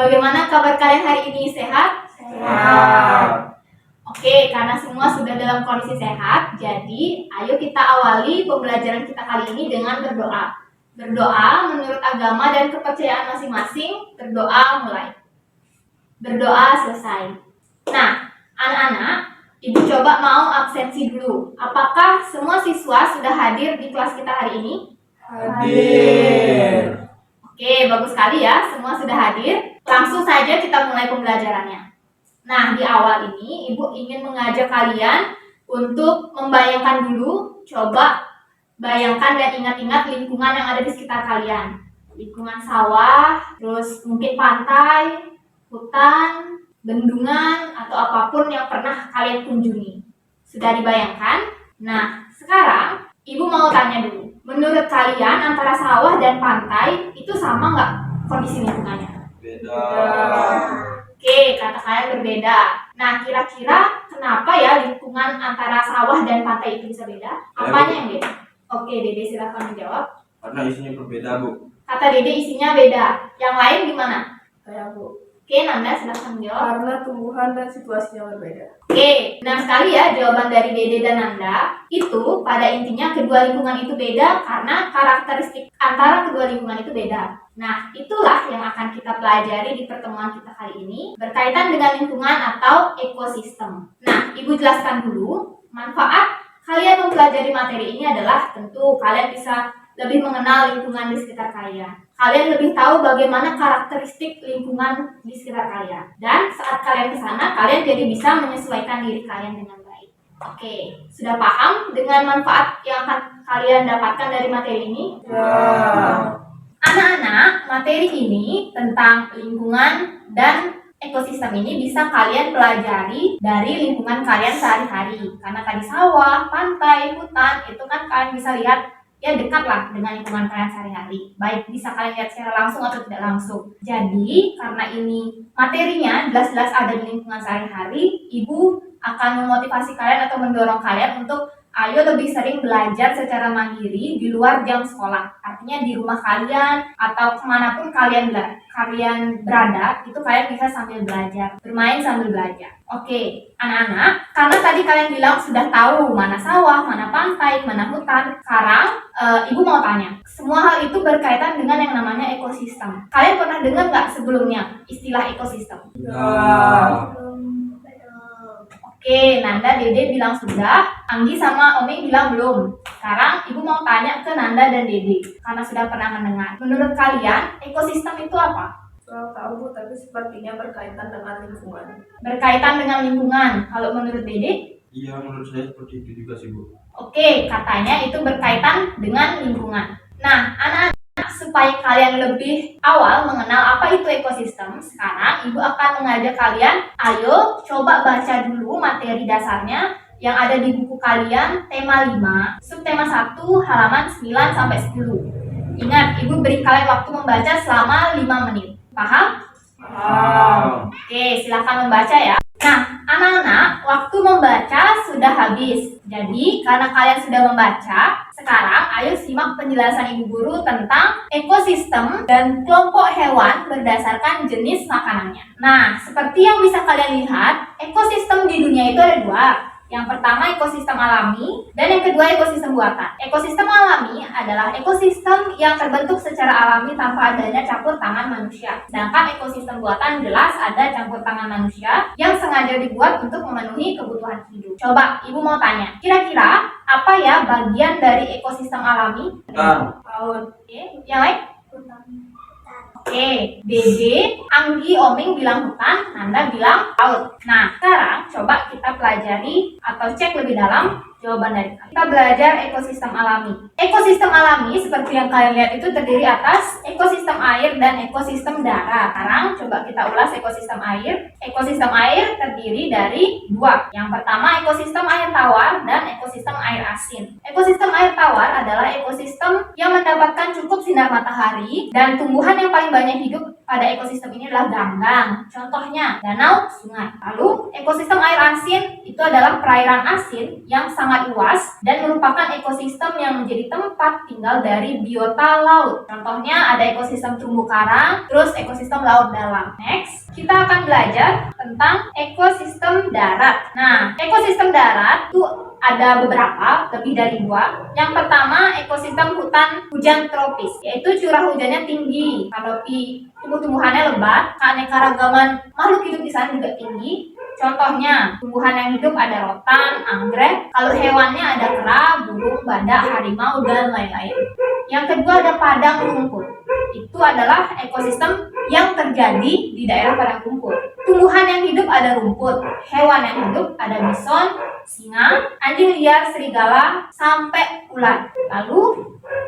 Bagaimana kabar kalian hari ini? Sehat? Sehat. Oke, karena semua sudah dalam kondisi sehat, jadi ayo kita awali pembelajaran kita kali ini dengan berdoa. Berdoa menurut agama dan kepercayaan masing-masing. Berdoa mulai. Berdoa selesai. Nah, anak-anak, ibu coba mau absensi dulu. Apakah semua siswa sudah hadir di kelas kita hari ini? Hadir. Oke, bagus sekali ya, semua sudah hadir. Langsung saja kita mulai pembelajarannya. Nah, di awal ini ibu ingin mengajak kalian untuk membayangkan dulu, coba bayangkan dan ingat-ingat lingkungan yang ada di sekitar kalian. Lingkungan sawah, terus mungkin pantai, hutan, bendungan, atau apapun yang pernah kalian kunjungi. Sudah dibayangkan? Nah, sekarang ibu mau tanya dulu. Menurut kalian antara sawah dan pantai itu sama nggak kondisi lingkungannya? Beda. Oke, kata kalian berbeda. Nah, kira-kira kenapa ya lingkungan antara sawah dan pantai itu bisa beda? Apanya yang beda? Oke, Dede silakan menjawab. Karena isinya berbeda, Bu. Kata Dede isinya beda. Yang lain gimana? Kayak Bu. Oke, Nanda silakan menjawab. Karena tumbuhan dan situasinya berbeda. Oke, benar sekali ya jawaban dari Dede dan Nanda. Itu pada intinya kedua lingkungan itu beda karena karakteristik antara kedua lingkungan itu beda. Nah, itulah yang akan kita pelajari di pertemuan kita kali ini berkaitan dengan lingkungan atau ekosistem. Nah, Ibu jelaskan dulu manfaat kalian mempelajari materi ini adalah tentu kalian bisa lebih mengenal lingkungan di sekitar kalian. Kalian lebih tahu bagaimana karakteristik lingkungan di sekitar kalian. Dan saat kalian ke sana, kalian jadi bisa menyesuaikan diri kalian dengan baik. Oke, sudah paham dengan manfaat yang akan kalian dapatkan dari materi ini? Ya. Anak-anak, materi ini tentang lingkungan dan ekosistem ini bisa kalian pelajari dari lingkungan kalian sehari-hari. Karena tadi sawah, pantai, hutan, itu kan kalian bisa lihat ya dekat lah dengan lingkungan kalian sehari-hari. Baik bisa kalian lihat secara langsung atau tidak langsung. Jadi karena ini materinya jelas-jelas ada di lingkungan sehari-hari, Ibu akan memotivasi kalian atau mendorong kalian untuk ayo lebih sering belajar secara mandiri di luar jam sekolah. Artinya di rumah kalian atau kemanapun kalian berada, itu kalian bisa sambil belajar, bermain sambil belajar. Oke, anak-anak, karena tadi kalian bilang sudah tahu mana sawah, mana pantai, mana hutan. Sekarang Ibu mau tanya, semua hal itu berkaitan dengan yang namanya ekosistem. Kalian pernah dengar nggak sebelumnya istilah ekosistem? Ya. Oke, Nanda, Dede bilang sudah, Anggi sama Omi bilang belum. Sekarang Ibu mau tanya ke Nanda dan Dede, karena sudah pernah mendengar. Menurut kalian, ekosistem itu apa? Kurang tahu Bu, tapi sepertinya berkaitan dengan lingkungan. Berkaitan dengan lingkungan. Kalau menurut Dede? Iya, menurut saya seperti itu juga sih, Bu. Oke, katanya itu berkaitan dengan lingkungan. Nah, anak-anak, supaya kalian lebih awal mengenal apa itu ekosistem, sekarang Ibu akan mengajak kalian, ayo coba baca dulu materi dasarnya yang ada di buku kalian, tema 5, subtema 1, halaman 9 sampai 10. Ingat, Ibu beri kalian waktu membaca selama 5 menit. Paham? Paham. Oke, silakan membaca ya. Nah, anak-anak, waktu membaca sudah habis. Jadi, karena kalian sudah membaca, sekarang ayo simak penjelasan Ibu Guru tentang ekosistem dan kelompok hewan berdasarkan jenis makanannya. Nah, seperti yang bisa kalian lihat, ekosistem di dunia itu ada dua. Yang pertama ekosistem alami dan yang kedua ekosistem buatan. Ekosistem alami adalah ekosistem yang terbentuk secara alami tanpa adanya campur tangan manusia. Sedangkan ekosistem buatan jelas ada campur tangan manusia yang sengaja dibuat untuk memenuhi kebutuhan hidup. Coba Ibu mau tanya, kira-kira apa ya bagian dari ekosistem alami? Hutan. Tahun. Oke, yang lain? Oke, Dede, Anggi, Oming bilang hutan, Nanda bilang laut. Nah, sekarang coba kita pelajari atau cek lebih dalam jawaban dari kalian. Kita belajar ekosistem alami. Ekosistem alami seperti yang kalian lihat itu terdiri atas ekosistem air dan ekosistem darat. Sekarang coba kita ulas ekosistem air. Ekosistem air terdiri dari dua. Yang pertama ekosistem air tawar dan ekosistem air asin. Ekosistem air tawar adalah ekosistem yang mendapatkan cukup sinar matahari dan tumbuhan yang paling banyak hidup pada ekosistem ini adalah ganggang. Contohnya danau, sungai. Lalu ekosistem air asin itu adalah perairan asin yang sangat luas dan merupakan ekosistem yang menjadi tempat tinggal dari biota laut. Contohnya ada ekosistem terumbu karang, terus ekosistem laut dalam. Next, kita akan belajar tentang ekosistem darat. Nah, ekosistem darat itu ada beberapa, lebih dari 2. Yang pertama, ekosistem hutan hujan tropis, yaitu curah hujannya tinggi, kanopi tumbuh-tumbuhannya lebat, keanekaragaman makhluk hidup di sana juga tinggi. Contohnya, tumbuhan yang hidup ada rotan, anggrek, kalau hewannya ada kera, burung, badak, harimau, dan lain-lain. Yang kedua ada padang rumput. Itu adalah ekosistem yang terjadi di daerah padang rumput. Tumbuhan yang hidup ada rumput, hewan yang hidup ada bison, singa, anjing liar, serigala, sampai ular. Lalu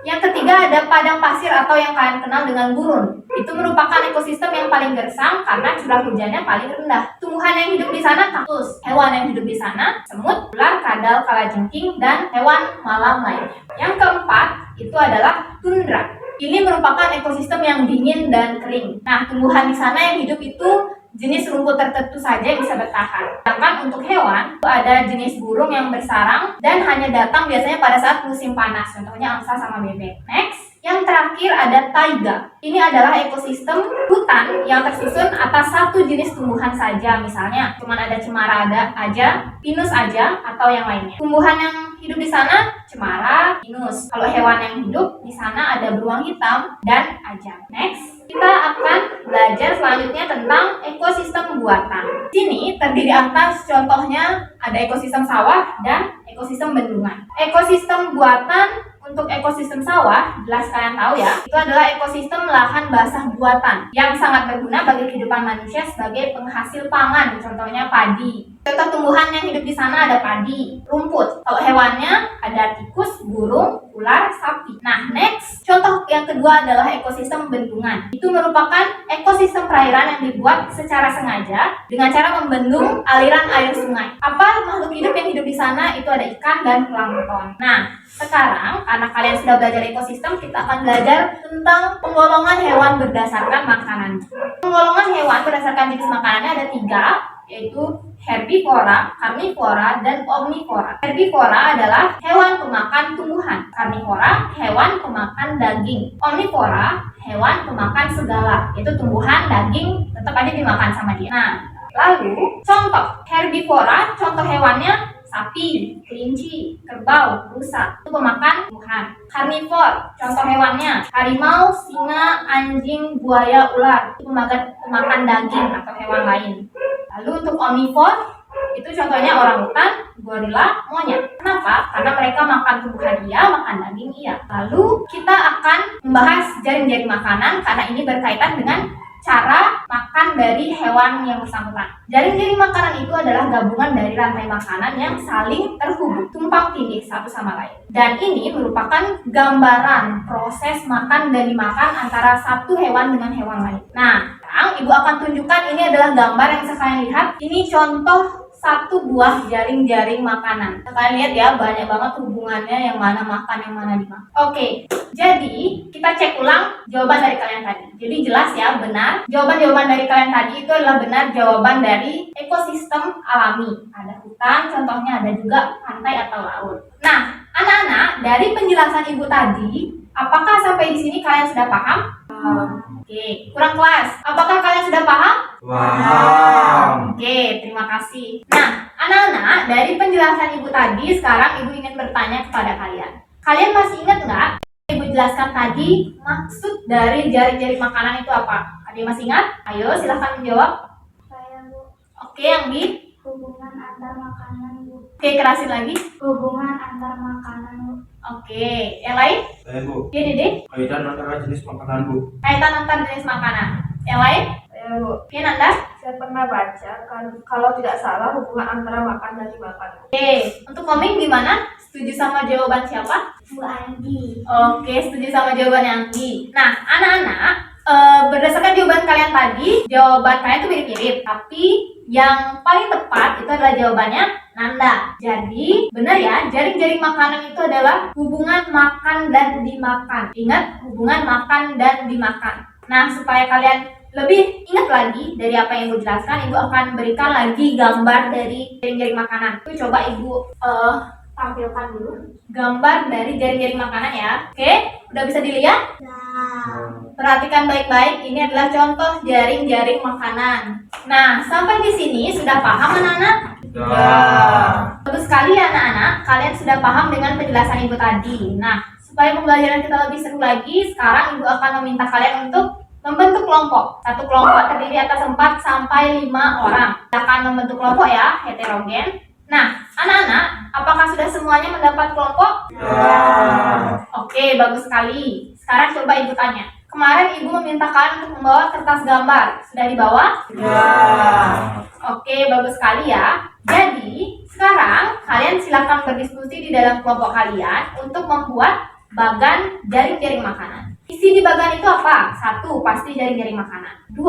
yang ketiga ada padang pasir atau yang kalian kenal dengan gurun. Itu merupakan ekosistem yang paling gersang karena curah hujannya paling rendah. Tumbuhan yang hidup di sana kaktus, hewan yang hidup di sana semut, ular, kadal, kalajengking, dan hewan malam lainnya. Yang keempat itu adalah tundra. Ini merupakan ekosistem yang dingin dan kering. Nah, tumbuhan di sana yang hidup itu jenis rumput tertentu saja yang bisa bertahan. Sedangkan untuk hewan, itu ada jenis burung yang bersarang dan hanya datang biasanya pada saat musim panas. Contohnya angsa sama bebek. Next, yang terakhir ada taiga. Ini adalah ekosistem hutan yang tersusun atas satu jenis tumbuhan saja. Misalnya, cuma ada cemara aja, pinus aja, atau yang lainnya. Tumbuhan yang hidup di sana cemara, pinus. Kalau hewan yang hidup di sana ada beruang hitam dan ajang. Next, kita akan belajar selanjutnya tentang ekosistem buatan. Sini terdiri atas contohnya ada ekosistem sawah dan ekosistem bendungan. Ekosistem buatan untuk ekosistem sawah, jelas kalian tahu ya, itu adalah ekosistem lahan basah buatan yang sangat berguna bagi kehidupan manusia sebagai penghasil pangan, contohnya padi. Contoh tumbuhan yang hidup di sana ada padi, rumput. Kalau hewannya ada tikus, burung, ular, sapi. Nah, next, contoh yang kedua adalah ekosistem bendungan. Itu merupakan ekosistem perairan yang dibuat secara sengaja dengan cara membendung aliran air sungai. Apa makhluk hidup yang hidup di sana? Itu ada ikan dan plankton. Nah, sekarang karena kalian sudah belajar ekosistem, kita akan belajar tentang penggolongan hewan berdasarkan makanan. Penggolongan hewan berdasarkan jenis makanannya ada 3, yaitu herbivora, karnivora, dan omnivora. Herbivora adalah hewan pemakan tumbuhan. Karnivora, hewan pemakan daging. Omnivora, hewan pemakan segala. Itu tumbuhan, daging, tetap aja dimakan sama dia. Nah, lalu contoh herbivora, contoh hewannya sapi, kelinci, kerbau, rusa. Itu pemakan tumbuhan. Karnivor, contoh hewannya harimau, singa, anjing, buaya, ular. Itu pemakan daging atau hewan lain. Lalu untuk omnivor, itu contohnya orangutan, gorila, monyet. Kenapa? Karena mereka makan tumbuhan iya, makan daging iya. Lalu kita akan membahas jaring-jaring makanan karena ini berkaitan dengan cara makan dari hewan yang bersangkutan. Jaring-jaring makanan itu adalah gabungan dari rantai makanan yang saling terhubung, tumpang tindih satu sama lain. Dan ini merupakan gambaran proses makan dan dimakan antara satu hewan dengan hewan lain. Nah, sekarang Ibu akan tunjukkan ini adalah gambar yang kalian lihat. Ini contoh satu buah jaring-jaring makanan. Kalian lihat ya, banyak banget hubungannya yang mana makan, yang mana dimakan. Oke, jadi kita cek ulang jawaban dari kalian tadi. Jadi jelas ya, benar. Jawaban-jawaban dari kalian tadi itu adalah benar jawaban dari ekosistem alami. Ada hutan, contohnya ada juga pantai atau laut. Nah, anak-anak, dari penjelasan Ibu tadi, apakah sampai di sini kalian sudah paham? Oke, kurang kelas. Apakah kalian sudah paham? Paham. Oke, terima kasih. Nah, anak-anak, dari penjelasan Ibu tadi, sekarang Ibu ingin bertanya kepada kalian. Kalian masih ingat nggak Ibu jelaskan tadi maksud dari jaring-jaring makanan itu apa? Ada yang masih ingat? Ayo, silahkan menjawab. Saya Bu, Oke, yang di? hubungan antar makanan Bu. Oke, kerasin lagi. Hubungan antar makanan Bu. Oke, yang lain? Saya Bu, Oke, Dede. kaitan antara jenis makanan Bu. Kaitan antar jenis makanan. Yang lain? Bu, Oke, Nanda. saya pernah baca kalau tidak salah hubungan antara makan dan dimakan. Oke, untuk koming gimana? Setuju sama jawaban siapa? Bu Andi. Oke, setuju sama jawaban Anggi. Nah, anak-anak, berdasarkan jawaban kalian tadi, jawaban kalian tuh mirip-mirip, tapi yang paling tepat itu adalah jawabannya Nanda. Jadi, benar ya, jaring-jaring makanan itu adalah hubungan makan dan dimakan. Ingat, hubungan makan dan dimakan. Nah, supaya kalian lebih ingat lagi dari apa yang Ibu jelaskan, Ibu akan berikan lagi gambar dari jaring-jaring makanan. Itu coba Ibu tampilkan dulu gambar dari jaring-jaring makanan ya. Oke, udah bisa dilihat? Nah, Perhatikan baik-baik, ini adalah contoh jaring-jaring makanan. Nah, sampai di sini sudah paham anak-anak? Sudah. Bagus sekali ya anak-anak, kalian sudah paham dengan penjelasan ibu tadi. Nah, supaya pembelajaran kita lebih seru lagi, sekarang ibu akan meminta kalian untuk membentuk kelompok. Satu kelompok terdiri atas 4 sampai 5 orang. Kita akan membentuk kelompok ya, heterogen. Nah, anak-anak, apakah sudah semuanya mendapat kelompok? Ya. Oke, bagus sekali. Sekarang coba ibu tanya. Kemarin ibu meminta kalian untuk membawa kertas gambar. Sudah dibawa? Ya. Oke, bagus sekali ya. Jadi, sekarang kalian silakan berdiskusi di dalam kelompok kalian untuk membuat bagan jaring-jaring makanan. Isi di bagan itu apa? 1, pasti jaring-jaring makanan. 2,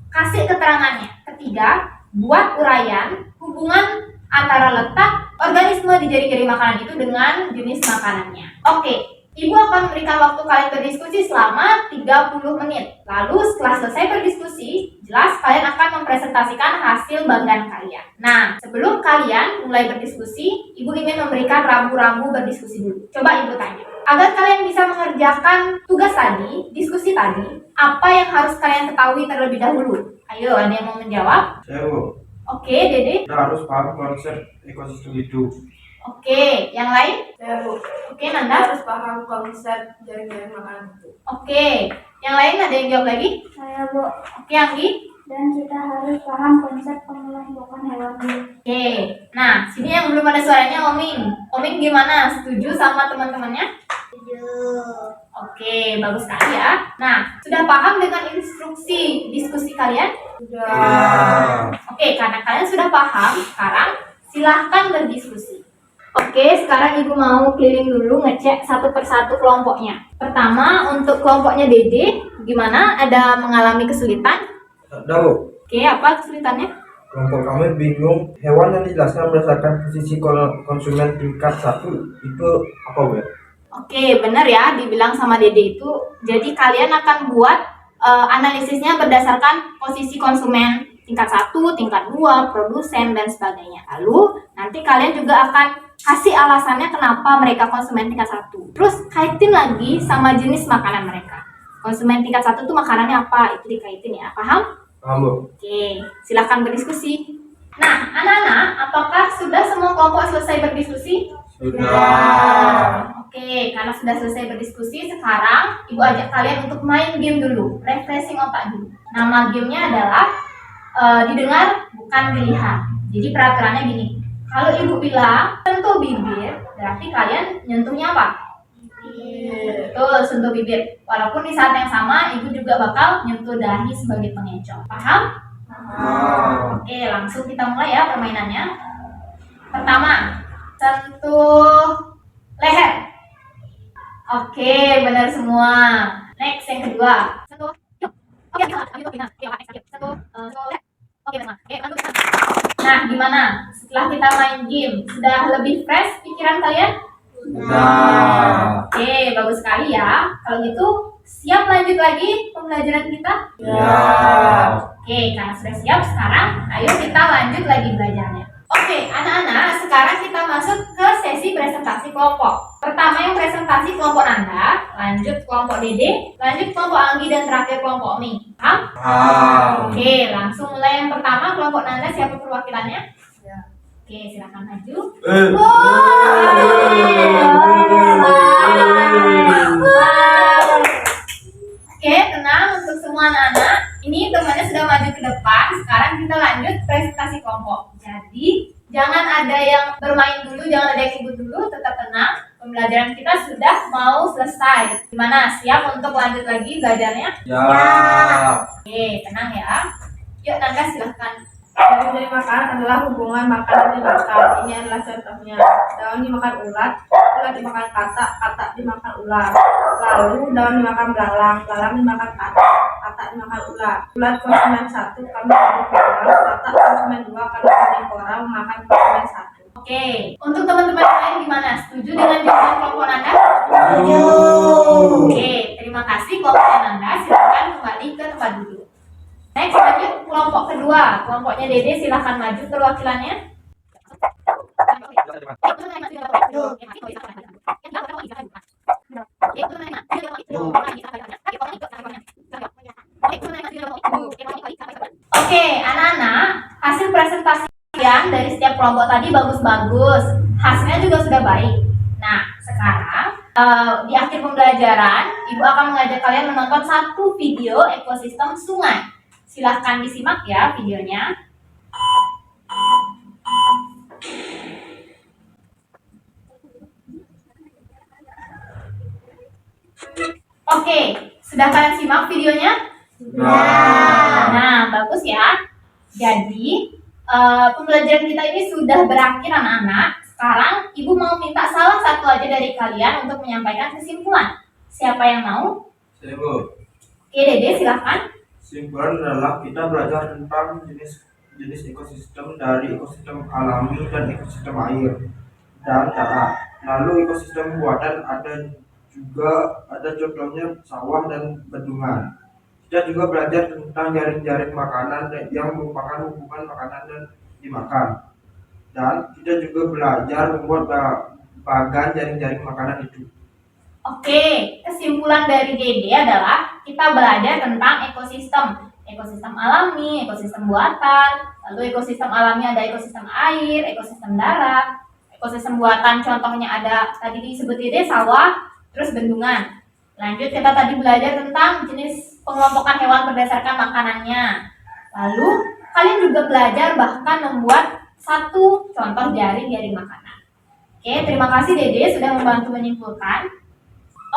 kasih keterangannya. 3, buat uraian hubungan antara letak organisme di jaring-jaring makanan itu dengan jenis makanannya. Oke, ibu akan memberikan waktu kalian berdiskusi selama 30 menit. Lalu setelah selesai berdiskusi, jelas kalian akan mempresentasikan hasil bagan kalian. Nah, sebelum kalian mulai berdiskusi, ibu ingin memberikan rambu-rambu berdiskusi dulu. Coba ibu tanya. Agar kalian bisa mengerjakan tugas tadi, diskusi tadi, apa yang harus kalian ketahui terlebih dahulu? Ayo, ada yang mau menjawab? Saya, Bu. Oke, Dede. Kita harus paham konsep ekosistem hidup. Oke, yang lain? Saya Bu, Oke, kita Nanda. harus paham konsep jaring-jaring makanan itu. Oke, yang lain ada yang jawab lagi? Saya Bu. Oke, Anggi. Dan kita harus paham konsep pengelompokan hewan Bu. Oke, nah sini yang belum ada suaranya Oming. Oming gimana? Setuju sama teman-temannya? Setuju. Oke, bagus sekali ya. Nah, sudah paham dengan instruksi diskusi kalian? Sudah. Ya. Oke, karena kalian sudah paham, sekarang silahkan berdiskusi. Oke, sekarang ibu mau keliling dulu ngecek satu persatu kelompoknya. Pertama, untuk kelompoknya Dede, gimana? Ada mengalami kesulitan? Ada, Bu. Oke, apa kesulitannya? Kelompok kami bingung hewan yang dijelaskan berdasarkan posisi konsumen tingkat 1 itu apa, Bu? Oke, benar ya, dibilang sama Dede itu. Jadi kalian akan buat analisisnya berdasarkan posisi konsumen tingkat 1, tingkat 2, produsen, dan sebagainya. Lalu, nanti kalian juga akan kasih alasannya kenapa mereka konsumen tingkat 1. Terus, kaitin lagi sama jenis makanan mereka. Konsumen tingkat 1 itu makanannya apa? Itu dikaitin ya, paham? Paham, Bu? Oke, silakan berdiskusi. Nah, anak-anak, apakah sudah semua kelompok selesai berdiskusi? Sudah. Oke, karena sudah selesai berdiskusi, sekarang ibu ajak kalian untuk main game dulu, refreshing otak dulu. Nama gamenya adalah didengar bukan dilihat. Jadi peraturannya gini, kalau ibu bilang sentuh bibir, berarti kalian nyentuhnya apa? Betul, sentuh bibir. Walaupun di saat yang sama, ibu juga bakal nyentuh dahi sebagai pengecoh. Paham? Oke, langsung kita mulai ya permainannya. Pertama, sentuh leher. Oke, benar semua. Next, yang kedua. Sentuh. Oke, sentuh leher. Oke, benar. Oke, lanjut. Nah, gimana? Setelah kita main game, sudah lebih fresh pikiran kalian? Sudah. Oke, bagus sekali ya. Kalau gitu, siap lanjut lagi pembelajaran kita? Ya. Oke, karena sudah siap sekarang, ayo kita lanjut lagi belajarnya. Oke, anak-anak, sekarang kita masuk ke sesi presentasi kelompok. Pertama yang presentasi kelompok Nanda, lanjut kelompok Dede, lanjut kelompok Anggi, dan terakhir kelompok Mi. Paham? Paham. Oke, langsung mulai yang pertama, kelompok Nanda, siapa perwakilannya? Ya. Oke, silakan maju. Oke, tenang untuk semua anak-anak. Ini temannya sudah maju ke depan. Sekarang kita lanjut presentasi kelompok. Jadi, jangan ada yang bermain dulu, jangan ada yang ribut dulu. Tetap tenang. Pembelajaran kita sudah mau selesai. Gimana? Siap untuk lanjut lagi belajarnya? Ya. Oke, tenang ya. Yuk, Nanda silahkan. Jaring-jaring makanan adalah hubungan makan dan dimakan. Ini adalah contohnya. Daun dimakan ulat, ulat dimakan katak, katak dimakan ular. Lalu daun dimakan belalang, belalang dimakan katak, katak dimakan ular. Ulat konsumen 1, kami beri koral, katak konsumen 2, kami beri koral, makan konsumen 1. Oke, untuk teman-teman yang lain gimana? Setuju dengan jawaban kelompok Nanda? Setuju. Oke, terima kasih kelompok Nanda. Silakan kembali ke tempat duduk. Next, lanjut kelompok kedua. Kelompoknya Dede, silakan maju perwakilannya. Oke, anak-anak Hasil presentasi kalian dari setiap kelompok tadi bagus-bagus. Hasilnya juga sudah baik. Nah, sekarang di akhir pembelajaran, Ibu akan mengajak kalian menonton satu video ekosistem sungai. Silahkan disimak ya videonya. Oke, sudah kalian simak videonya? Nah, bagus ya. Jadi, pembelajaran kita ini sudah berakhir anak-anak. Sekarang Ibu mau minta salah satu aja dari kalian untuk menyampaikan kesimpulan. Siapa yang mau? Saya Bu. Oke, Dede silahkan. Kesimpulan adalah kita belajar tentang jenis ekosistem dari ekosistem alami dan ekosistem air dan darat. Lalu ekosistem buatan ada contohnya sawah dan bendungan. Kita juga belajar tentang jaring-jaring makanan yang merupakan hubungan makanan dan dimakan. Dan kita juga belajar membuat bagan jaring-jaring makanan itu. Oke, kesimpulan dari Dede adalah kita belajar tentang ekosistem. Ekosistem alami, ekosistem buatan, lalu ekosistem alami ada ekosistem air, ekosistem darat, ekosistem buatan contohnya ada tadi disebut Dede sawah, terus bendungan. Lanjut kita tadi belajar tentang jenis pengelompokan hewan berdasarkan makanannya. Lalu kalian juga belajar bahkan membuat satu contoh jaring makanan. Oke, terima kasih Dede sudah membantu menyimpulkan.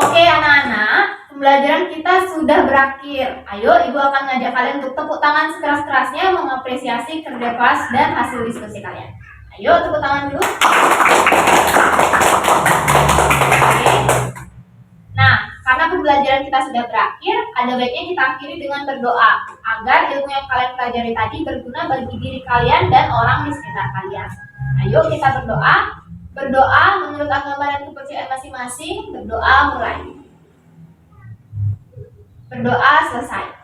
Oke anak-anak, pembelajaran kita sudah berakhir. Ayo Ibu akan ngajak kalian untuk tepuk tangan sekeras-kerasnya mengapresiasi kerja keras dan hasil diskusi kalian. Ayo tepuk tangan dulu. Oke. Nah, karena pembelajaran kita sudah berakhir, ada baiknya kita akhiri dengan berdoa agar ilmu yang kalian pelajari tadi berguna bagi diri kalian dan orang di sekitar kalian. Ayo kita berdoa. Berdoa menurut agama dan kepercayaan masing-masing. Berdoa mulai. Berdoa selesai.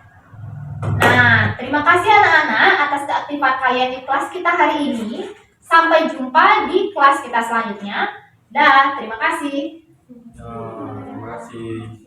Nah, terima kasih anak-anak atas keaktifan kalian di kelas kita hari ini. Sampai jumpa di kelas kita selanjutnya. Dah, terima kasih. Terima kasih.